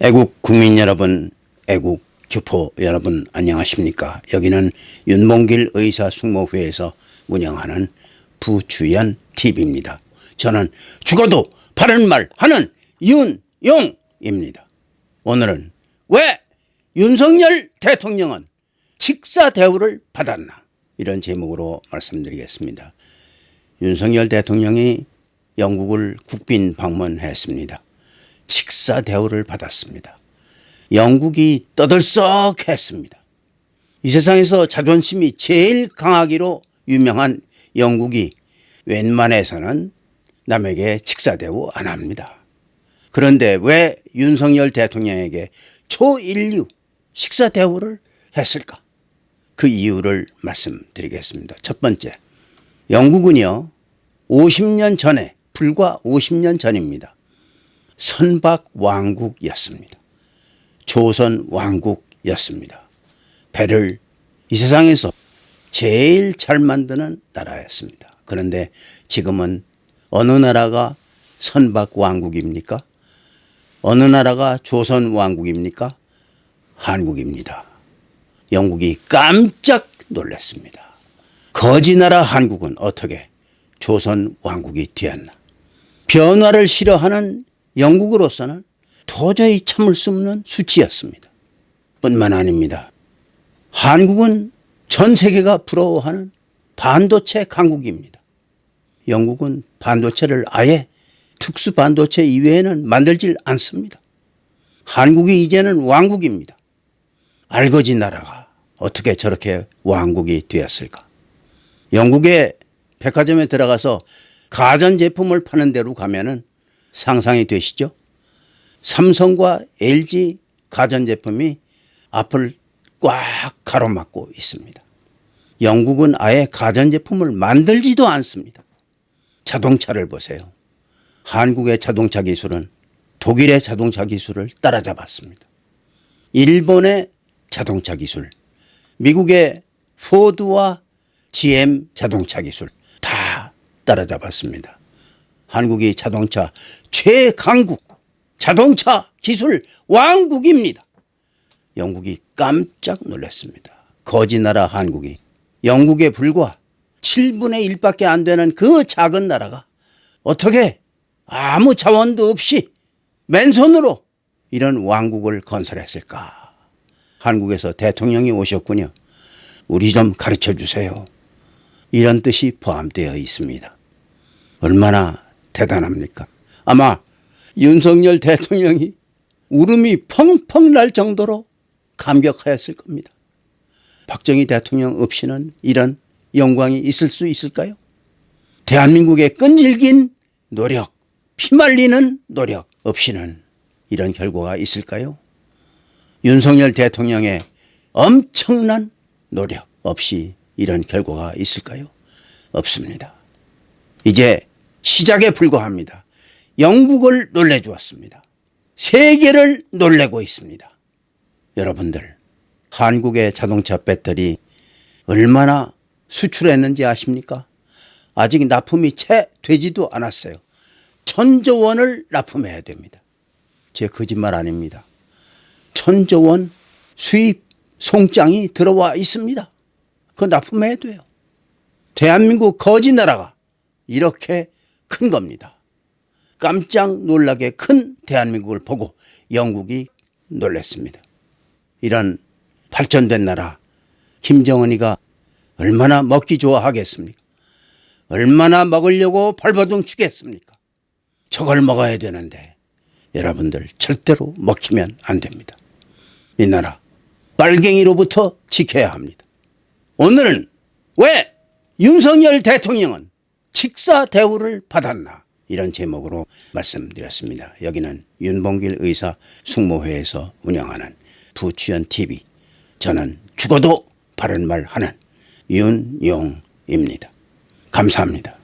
애국 국민 여러분, 애국 교포 여러분 안녕하십니까? 여기는 윤봉길 의사숙모회에서 운영하는 부추연 TV입니다. 저는 죽어도 바른 말 하는 윤용입니다. 오늘은 왜 윤석열 대통령은 직사 대우를 받았나? 이런 제목으로 말씀드리겠습니다. 윤석열 대통령이 영국을 국빈 방문했습니다. 직사 대우를 받았습니다. 영국이 떠들썩했습니다. 이 세상에서 자존심이 제일 강하기로 유명한 영국이 웬만해서는 남에게 직사 대우 안 합니다. 그런데 왜 윤석열 대통령에게 초인류 식사 대우를 했을까? 그 이유를 말씀드리겠습니다. 첫 번째, 영국은요 50년 전에, 불과 50년 전입니다. 선박 왕국이었습니다. 조선 왕국이었습니다. 배를 이 세상에서 제일 잘 만드는 나라였습니다. 그런데 지금은 어느 나라가 선박 왕국입니까? 어느 나라가 조선 왕국입니까? 한국입니다. 영국이 깜짝 놀랐습니다. 거지 나라 한국은 어떻게 조선 왕국이 되었나? 변화를 싫어하는 영국으로서는 도저히 참을 수 없는 수치였습니다. 뿐만 아닙니다. 한국은 전 세계가 부러워하는 반도체 강국입니다. 영국은 반도체를 아예 특수 반도체 이외에는 만들질 않습니다. 한국이 이제는 왕국입니다. 알거지 나라가 어떻게 저렇게 왕국이 되었을까? 영국의 백화점에 들어가서 가전제품을 파는 데로 가면은 상상이 되시죠? 삼성과 LG 가전제품이 앞을 꽉 가로막고 있습니다. 영국은 아예 가전제품을 만들지도 않습니다. 자동차를 보세요. 한국의 자동차 기술은 독일의 자동차 기술을 따라잡았습니다. 일본의 자동차 기술, 미국의 포드와 GM 자동차 기술 다 따라잡았습니다. 한국이 자동차 최강국, 자동차 기술 왕국입니다. 영국이 깜짝 놀랐습니다. 거지 나라 한국이 영국에 불과 7분의 1밖에 안 되는 그 작은 나라가 어떻게 아무 자원도 없이 맨손으로 이런 왕국을 건설했을까? 한국에서 대통령이 오셨군요. 우리 좀 가르쳐 주세요. 이런 뜻이 포함되어 있습니다. 얼마나 대단합니까? 아마 윤석열 대통령이 울음이 펑펑 날 정도로 감격하였을 겁니다. 박정희 대통령 없이는 이런 영광이 있을 수 있을까요? 대한민국의 끈질긴 노력, 피말리는 노력 없이는 이런 결과가 있을까요? 윤석열 대통령의 엄청난 노력 없이 이런 결과가 있을까요? 없습니다. 이제 시작에 불과합니다. 영국을 놀래주었습니다. 세계를 놀래고 있습니다. 여러분들, 한국의 자동차 배터리 얼마나 수출했는지 아십니까? 아직 납품이 채 되지도 않았어요. 1,000조 원을 납품해야 됩니다. 제 거짓말 아닙니다. 1,000조 원 수입 송장이 들어와 있습니다. 그거 납품해야 돼요. 대한민국 거지 나라가 이렇게 큰 겁니다. 깜짝 놀라게 큰 대한민국을 보고 영국이 놀랐습니다. 이런 발전된 나라 김정은이가 얼마나 먹기 좋아하겠습니까? 얼마나 먹으려고 발버둥 치겠습니까? 저걸 먹어야 되는데 여러분들 절대로 먹히면 안 됩니다. 이 나라 빨갱이로부터 지켜야 합니다. 오늘은 왜 윤석열 대통령은 직사 대우를 받았나? 이런 제목으로 말씀드렸습니다. 여기는 윤봉길 의사 숙모회에서 운영하는 부추연 TV. 저는 죽어도 바른 말 하는 윤용입니다. 감사합니다.